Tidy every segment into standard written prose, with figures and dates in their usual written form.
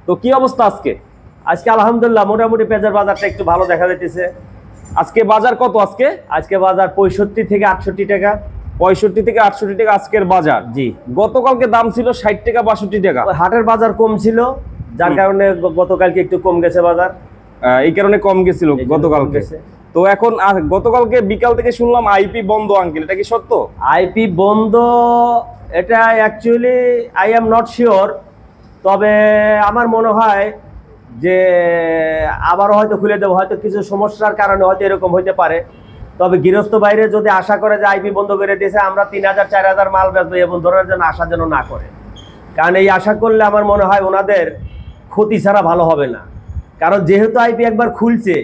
তো কি অবস্থা আজকে? আজকে আলহামদুলিল্লাহ মোটামুটি পেঁয়াজের বাজারটা একটু ভালো দেখা যাইতেছে। আজকে বাজার কত? আজকে বাজার 65 থেকে 68 টাকা। 65 থেকে 68 টাকা আজকের বাজার। জি, গতকালকে দাম ছিল 60 টাকা 62 টাকা। হাটের বাজার কম ছিল, যার কারণে গতকালকে একটু কম গেছে বাজার। এই কারণে কম গেছিল গতকালকে। তো এখন গতকালকে বিকাল থেকে শুনলাম আইপি বন্ধ আঙ্কেল, এটা কি সত্য? আইপি বন্ধ, এটা actually I am not sure, তবে আমার মনে হয় যে আবারও হয়তো খুলে দেবো, হয়তো কিছু সমস্যার কারণে হয়তো এরকম হইতে পারে। তবে গৃহস্থ বাইরে যদি আশা করে যে আইপি বন্ধ করে দিয়েছে আমরা 3000 4000 মাল বেচবো, এবং ধরার জন্য আশা যেন না করে, কারণ এই আশা করলে আমার মনে হয় ওনাদের ক্ষতি ছাড়া ভালো হবে না। কারণ যেহেতু আইপি একবার খুলছে,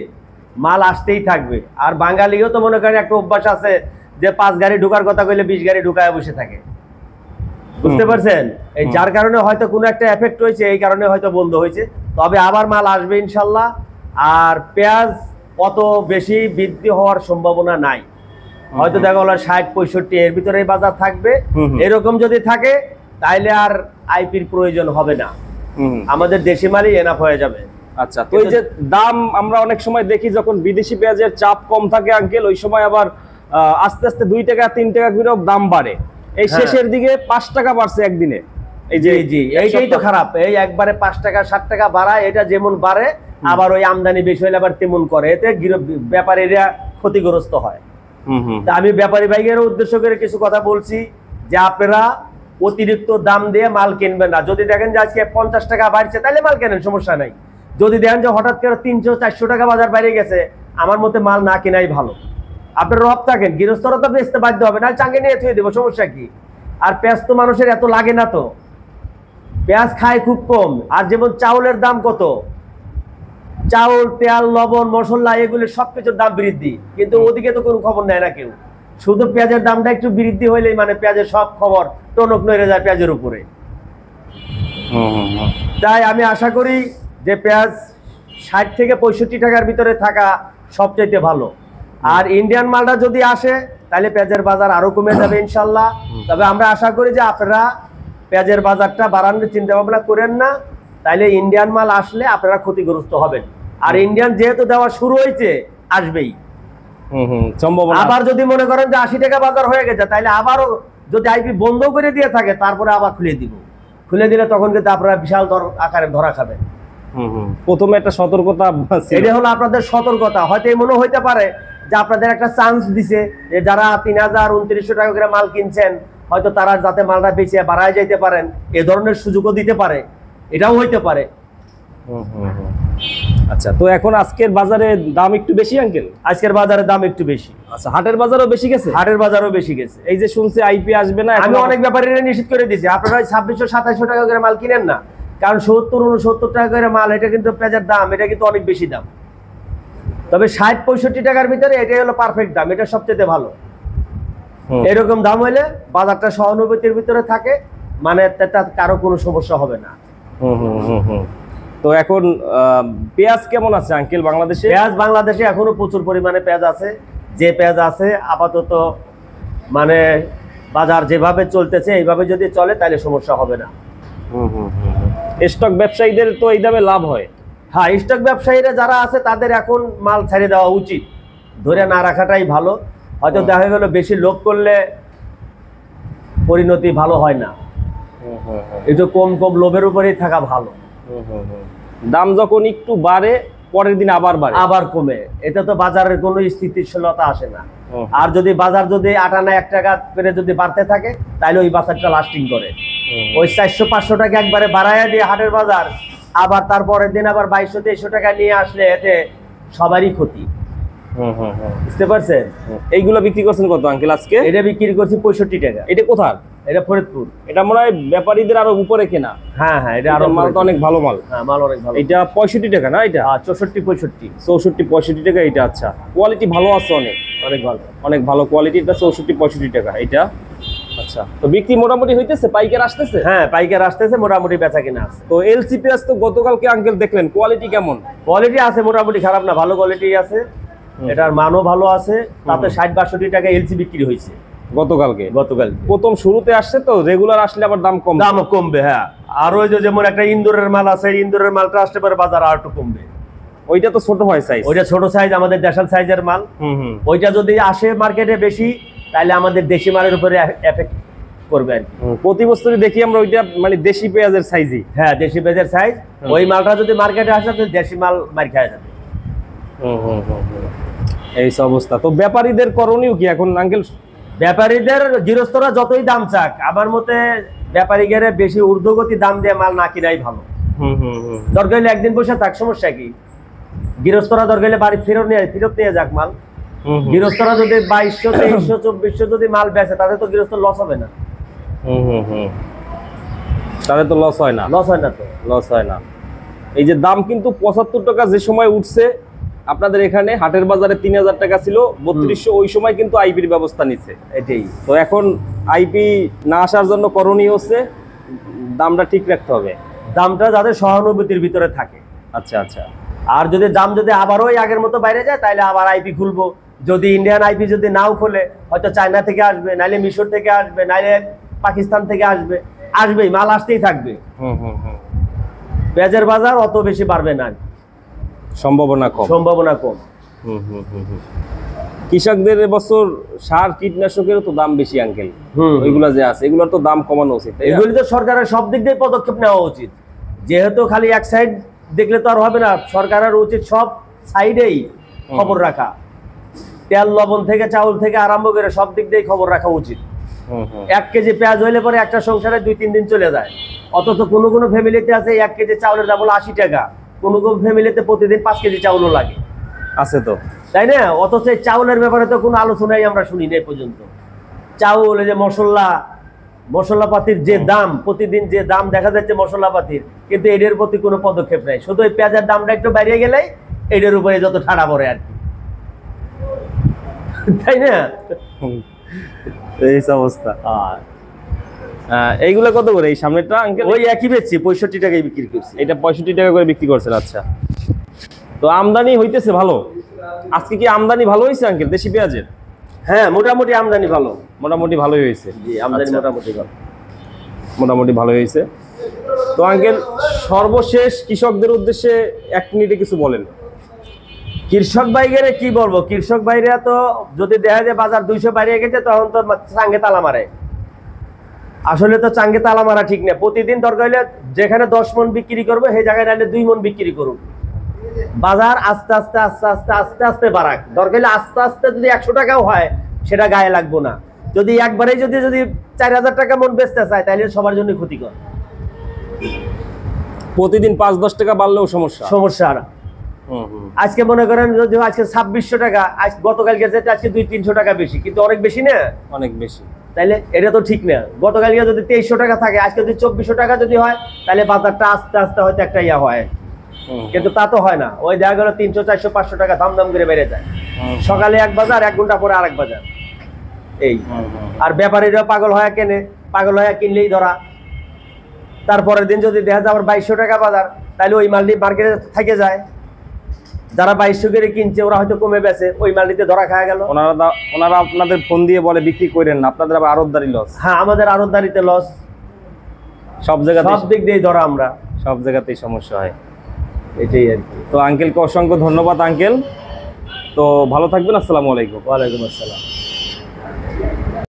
মাল আসতেই থাকবে। আর বাঙালিও তো মনে করেন একটা অভ্যাস আছে যে 5 গাড়ি ঢোকার কথা কইলে 20 গাড়ি ঢুকায় বসে থাকে, বুঝতে পারছেন? এই যার কারণে হয়তো কোনো একটা এফেক্ট হয়েছে, এই কারণে হয়তো বন্ধ হয়েছে। তবে আবার মাল আসবে ইনশাল্লাহ। আর পেঁয়াজ অত বেশি বৃদ্ধি হওয়ার সম্ভাবনা নাই, হয়তো দেখা গেল 60-65 এর ভিতরে বাজার থাকবে। এরকম যদি থাকে তাইলে আর আইপির প্রয়োজন হবে না, আমাদের দেশি মালই এনাফ হয়ে যাবে। আচ্ছা, তো এই যে দাম আমরা অনেক সময় দেখি যখন বিদেশি পেঁয়াজের চাপ কম থাকে আঙ্কেল, ওই সময় আবার আস্তে আস্তে 2 টাকা 3 টাকা করে দাম বাড়ে। এই শেষের দিকে 5 টাকা বাড়ছে একদিনে। এই যে জি, এইটাই তো খারাপ। এই একবারে 5 টাকা 7 টাকা বাড়ায়, এটা যেমন বাড়ে আবার ওই আমদানি বেশি হলে আবার তেমন করে, এতে ব্যাপারীরা ক্ষতিগ্রস্ত হয়। তা আমি ব্যাপারী ভাইয়ের উদ্দেশ্য করে কিছু কথা বলছি যে আপনারা অতিরিক্ত দাম দিয়ে মাল কিনবেন না। যদি দেখেন যে আজকে 50 টাকা বাড়ছে তাহলে মাল কেনেন, সমস্যা নাই। যদি দেখেন যে হঠাৎ করে 300-400 টাকা বাজার বাইরে গেছে, আমার মতে মাল না কেনাই ভালো। আপনার রব থাকেন, গৃহস্থরা তো বেচতে বাধ্য হবে না, চাঙ্গে নিয়ে থুয়ে দেবো, সমস্যা কি? আর পেঁয়াজ তো মানুষের এত লাগে না, তো পেঁয়াজ খায় খুব কম। আর যেমন চাউলের দাম কত, চাউল, তেল, লবণ, মশলা, এগুলো সবকিছুর দাম বৃদ্ধি, কিন্তু ওদিকে তো কোনো খবর নেয় না কেউ। শুধু পেঁয়াজের দামটা একটু বৃদ্ধি হইলেই মানে পেঁয়াজের সব খবর টনক নড়ে যায় পেঁয়াজের উপরে। তাই আমি আশা করি যে পেঁয়াজ 60 থেকে 65 টাকার ভিতরে থাকা সবচাইতে ভালো। আর ইন্ডিয়ান মালটা যদি আসে তাহলে পেঁয়াজের বাজার আরো কমে যাবে ইনশাল্লাহ। তবে আমরা আশা করি যে আপনারা পেঁয়াজের বাজারটা বাড়ানোর চিন্তা ভাবনা করেন না, তাইলে ইন্ডিয়ান মাল আসলে আপনারা ক্ষতিগ্রস্ত হবেন। আর ইন্ডিয়ান যেহেতু দেওয়া শুরু হয়েছে, আসবেই। আবার যদি মনে করেন যে 80 টাকা বাজার হয়ে গেছে, তাহলে আবারও যদি আইপি বন্ধ করে দিয়ে থাকে, তারপরে আবার খুলে দিব। খুলে দিলে তখন কিন্তু আপনারা বিশাল আকারে ধরা খাবেন। প্রথমে একটা সতর্কতা, এটা হলো আপনাদের সতর্কতা। হয়তো মনে হইতে পারে যে আপনাদের একটা চান্স দিছে, যে যারা 3000-2900 টাকা করে মাল কিনছেন, হয়তো তারা যাতে মালটা বেঁচে বাড়ায় যাইতে পারেন, এ ধরনের সুযোগও দিতে পারে, এটাও হইতে পারে। আচ্ছা, তো এখন আজকের বাজারে দাম একটু বেশি আঙ্কেল? আজকের বাজারে দাম একটু বেশি। আচ্ছা, হাটের বাজারও বেশি গেছে? হাটের বাজারও বেশি গেছে। এই যে শুনছি আইপি আসবে না, আমি অনেক ব্যাপারীরা নিষেধ করে দিয়েছি, আপনারা 2600-2700 টাকা করে মাল কিনেন না, কারণ 70-69 টাকা করে মাল, এটা কিন্তু পেঁয়াজের দাম, এটা কিন্তু অনেক বেশি দাম। তবে 60-65 টাকার ভিতরে এটাই হলো পারফেক্ট দাম, এটা সবচেয়ে ভালো। এরকম দাম হইলে বাজারটা সহানুভূতির ভিতরে থাকে, মানে কারো কোনো সমস্যা হবে না। তো এখন পেঁয়াজ কেমন আছে আঙ্কেল বাংলাদেশে? পেঁয়াজ বাংলাদেশে এখনো প্রচুর পরিমাণে পেঁয়াজ আছে। যে পেঁয়াজ আছে আপাতত মানে বাজার যেভাবে চলতেছে এইভাবে যদি চলে তাহলে সমস্যা হবে না। স্টক ব্যবসায়ীদের তো এই দামে লাভ হয়। হ্যাঁ, স্টক ব্যবসায়ীরা যারা আছে তাদের এখন মাল ছেড়ে দেওয়া উচিত, ধরে না রাখাটাই ভালো। হয়তো দেখা গেল বেশি লোভ করলে পরিণতি ভালো হয় না, একটু কম কম লোভের উপরেই থাকা ভালো। দাম যখন একটু বাড়ে পরের দিন আবার বাড়ে, আবার কমে, এটা তো বাজারের কোনো স্থিতিশীলতা আসে না। আর যদি বাজার যদি 8 আনা 1 টাকা করে যদি বাড়তে থাকে, তাহলে ওই বাজারটা লাস্টিং করে। ওই 400-500 টাকা একবারে বাড়াইয়া দিয়ে হাটের বাজার, আবার তারপরের দিন আবার 2200-2300 টাকা নিয়ে আসলে এতে সবারই ক্ষতি। বুঝতে পারছেন? এইগুলো বিক্রি করছেন কত আঙ্কেল আজকে? এটা বিক্রি করছি 65 টাকা। এটা কোথায়? এটা ফরিদপুর। এটা মনে হয় ব্যাপারীদের আরো উপরে কেনা। হ্যাঁ হ্যাঁ, এটা আরো মাল তো অনেক ভালো মাল। হ্যাঁ, মাল অনেক ভালো। এটা 65 টাকা না? এটা 64-65 টাকা। এটা আচ্ছা, কোয়ালিটি ভালো আছে, অনেক অনেক ভালো, অনেক ভালো কোয়ালিটি। এটা 64-65 টাকা এটা। আচ্ছা, তো বিক্রি মোটামুটি হইতেছে? পাইকার আসতেছে? হ্যাঁ, পাইকার আসতেছে, মোটামুটি বেচা কিনা আছে। তো এলসি পেঁয়াজ তো গতকালকে আঙ্কেল দেখলেন, কোয়ালিটি কেমন? কোয়ালিটি আছে মোটামুটি, খারাপ না, ভালো কোয়ালিটি আছে। এটার মানও ভালো আছে। তাতে 60-62 টাকা এলসি বিক্রি হয়েছে গতকালকে। গতকাল প্রথম শুরুতে আসছে তো, রেগুলার আসলে আবার দাম কমবে। কমবে, হ্যাঁ। আর ওই যে যেমন একটা ইন্দোরের মাল আছে, ইন্দোরের মালটা আসতে পারে বাজার আর একটু কমবে। ওইটা তো ছোট হয় সাইজ। ওইটা ছোট সাইজ, আমাদের দেশাল সাইজের মাল। ওইটা যদি আসে মার্কেটে বেশি, তাহলে আমাদের দেশি মালের উপরে এফেক্ট করবে আর কি। প্রতি বছরই দেখি আমরা ওইটা মানে দেশি পেঁয়াজের সাইজই। হ্যাঁ, দেশি পেঁয়াজের সাইজ। ওই মালটা যদি মার্কেটে আসে তাহলে দেশি মাল মার খায় যাবে। এই অবস্থা। তো ব্যাপারীদের করণীয় কি এখন আঙ্কেল? ব্যাপারীদের গৃহস্থরা যতই দাম চাক, আমার মতে ব্যাপারীদের বেশি ঊর্ধ্বগতি দাম দিয়ে মাল না কিনাই ভালো। দরকার হলে একদিন বসে থাক, সমস্যা কি? গৃহস্থরা দরকার হলে বাড়ি ফেরত নিয়ে যাক মাল। গৃহস্থরা যদি 2200, 2300, 2400 যদি মাল বেচে, তাদের তো গৃহস্থ লস হবে না। তাদের তো লস হয় না। লস হয় না তো, লস হয় না। এই যে দাম কিন্তু 75 টাকা যে সময় উঠছে আপনাদের এখানে হাটের বাজারে 3000 টাকা ছিল, 3200, ওই সময় কিন্তু আইপির ব্যবস্থা নিচ্ছে। এটাই তো এখন আইপি না আসার জন্য করণীয় হচ্ছে দামটা ঠিক রাখতে হবে, দামটা যাদের সহানুভূতির ভিতরে থাকে। আচ্ছা আচ্ছা। আর যদি দাম যদি আবারও আগের মতো বাইরে যায়, তাহলে আবার আইপি খুলবো। যদি ইন্ডিয়ান আইপি যদি নাও খোলে, হয়তো চায়না থেকে আসবে, নাইলে মিশর থেকে আসবে, নাইলে পাকিস্তান থেকে আসবেই, মাল আসতেই থাকবে। পেঁয়াজের বাজার অত বেশি বাড়বে না, সম্ভাবনা কম। কৃষকদের এবছর সার কীটনাশকেরও তো দাম বেশি আঙ্কেল। ওইগুলা যে আছে এগুলোর তো দাম কমানো উচিত। এগুলি তো সরকারের সব দিক দিয়ে পদক্ষেপ নেওয়া উচিত। যেহেতু খালি এক সাইড দেখলে তো আর হবে না, সরকারের উচিত সব সাইডেই খবর রাখা। তেল লবণ থেকে চাউল থেকে আরম্ভ করে সব দিক দিয়ে খবর রাখা উচিত। 1 কেজি পেঁয়াজ হইলে পরে একটা সংসারে 2-3 দিন চলে যায়, অথচ কোনো কোনো ফ্যামিলিতে আছে 1 কেজি চাউলের দাম হলো 80 টাকা। কোনো কোনো ফ্যামিলিতে প্রতিদিন 5 কেজি চাউলও লাগে, আছে তো, তাই না? অথচ এই চাউলের ব্যাপারে তো কোনো আলোচনাই আমরা শুনি না পর্যন্ত। চাউল, এই যে মশলাপাতির যে দাম, প্রতিদিন যে দাম দেখা যাচ্ছে মশলাপাতির, কিন্তু এদের প্রতি কোনো পদক্ষেপ নাই। শুধু এই পেঁয়াজের দামটা একটু বাড়িয়ে গেলেই এদের উপরে যত ঠাড়া পড়ে আর কি, তাই না? এই অবস্থা। এইগুলা কত করে? এই সামনেটা আঙ্কেল ওই একই বেচছি, 65 টাকায় বিক্রি করছি। এটা 65 টাকা করে বিক্রি করছেন। আচ্ছা, তো আমদানি হইতেছে ভালো। আজকে কি আমদানি ভালো হয়েছে আঙ্কেল দেশি পেঁয়াজের? হ্যাঁ, মোটামুটি আমদানি ভালো। মোটামুটি ভালোই হয়েছে। জি, আমদানি আচ্ছা, মোটামুটি ভালো হয়েছে। তো আঙ্কেল সর্বশেষ কৃষকদের উদ্দেশ্যে 1 মিনিটে কিছু বলেন। কৃষক ভাইগেরে কি বলবো? কৃষক ভাইরা তো যদি দেখা যায় বাজার 200 বাড়িয়ে গেছে, তখন তো চাঙ্গে তালা মারে। আসলে তো চাঙ্গে তালা মারা ঠিক না। প্রতিদিন দরকার হলে যেখানে 10 মণ বিক্রি করবে, সেই জায়গায় নাহলে 2 মণ বিক্রি করুন। বাজার আস্তে আস্তে আস্তে আস্তে আস্তে আস্তে বাড়াক। দরকার হলে আস্তে আস্তে যদি 100 টাকাও হয়, সেটা গায়ে লাগবো না। যদি একবারেই যদি 4000 টাকা মণ বেচতে চায়, তাহলে সবার জন্য ক্ষতিকর। প্রতিদিন 5-10 টাকা বাড়লেও সমস্যা। আজকে মনে করেন যদি আজকে 2600 টাকা, গতকালকে যেটা আজকে 200-300 টাকা বেশি, কিন্তু অনেক বেশি না? অনেক বেশি। তাইলে এটা তো ঠিক না। গতকালকে যদি 2300 টাকা থাকে, আজকে যদি 2400 টাকা যদি হয়, তাহলে বাজারটা আস্তে আস্তে হয়তো একটা ইয়া হয়, কিন্তু তা তো হয় না। ওই দেখা গেল 300, 400, 500 টাকা দাম করে বেড়ে যায়। সকালে এক বাজার, 1 ঘন্টা পরে আরেক বাজার। এই আর ব্যাপারীরা পাগল হয়ে কেনে, পাগল হয়ে কিনলেই ধরা। তারপরের দিন যদি দেখা যায় আবার 2200 টাকা বাজার, তাহলে ওই মালটি মার্কেটে থেকে যায়। যারা 2200 করে কিনছে, ওরা হয়তো কমে বেচে, ওই মালটিতে ধরা খাওয়া গেল। ওনারা আপনাদের ফোন দিয়ে বলে বিক্রি করেন না, আপনাদের আবার আড়তদারি লস। হ্যাঁ, আমাদের আড়তদারিতে লস। সব জায়গাতে, সব দিক দিয়ে ধরা, আমরা সব জায়গাতেই সমস্যা হয়। এটাই আর কি। তো আঙ্কেলকে অসংখ্য ধন্যবাদ আঙ্কেল। তো ভালো থাকবেন। আসসালামু আলাইকুম। ওয়ালাইকুম আসসালাম।